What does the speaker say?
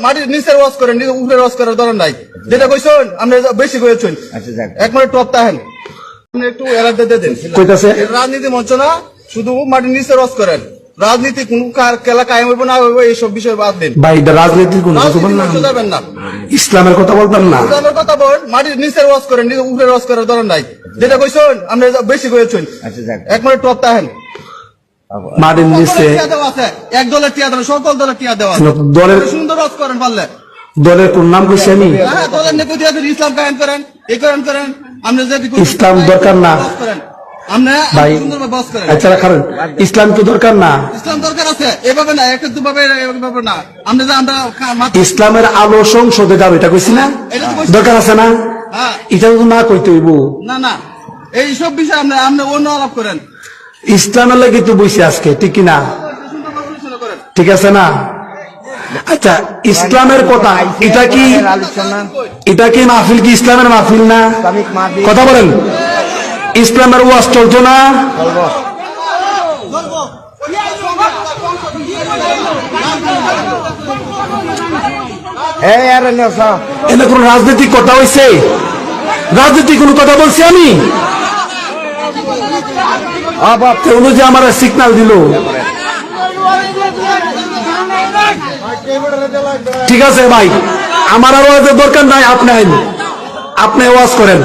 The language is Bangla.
মাটির নিচের ওয়াজ করেন, উপরের ওয়াজ করার দরকার নাই। যেটা কইছেন আপনি বেশি কইছেন, একবারে টপ তাহেন একটু এলাদা দিয়ে দেন। রাজনীতি মঞ্চ না, শুধু মাটির নিচের ওয়াজ করেন। রাজনীতি কোন খেলা কায়েম হইব না হইব এইসব বিষয় বাদ দেন ভাই। রাজনীতির কোন যাবেন না, ইসলামের কথা বলবেন না, ইসলামের কথা বলেন। মাটির নিচের ওয়াজ করেন, উপরের ওয়াজ করার দরকার নাই। যেটা কইছেন আপনি বেশি কইছেন, একবারে টপ তাহেন। মাটির নিচে এক দলের টিয়া দেওয়া, সকল দলের টিয়া দেওয়া, দলের সুন্দর ওয়াজ করেন পারলে। দলের কোন নাম কইছি আমি? দলের নেপথ্যে ইসলাম কায়েম করেন, এই করেন। আপনি যদি ইসলাম দরকার না ভাই, আচ্ছা রাখেন, ইসলাম তো দরকার না। ইসলাম দরকার আছে, এভাবে না, এক দুভাবে না। আমরা ইসলামের আলো সংসদে যাবে, এটা কইছি না? দরকার আছে না? এটা তো না কইতে হইব না, এইসব বিষয় আপনি অন্য আলাপ করেন। ইসলামের লাগে তো বইছি আজকে, ঠিক কিনা? ঠিক আছে না? আচ্ছা, ইসলামের কথা এটা কি মাহফিল, কি ইসলামের মাহফিল না? কথা বলেন, ইসলামের ওয়াজ চলতো না? এনে কোন রাজনৈতিক কথা হয়েছে? রাজনীতি কোন কথা বলছি আমি? যে আমার সিগন্যাল দিল, ঠিক আছে ভাই, আমার আর ওয়াজের দরকার নাই। আপনি ওয়াজ করেন।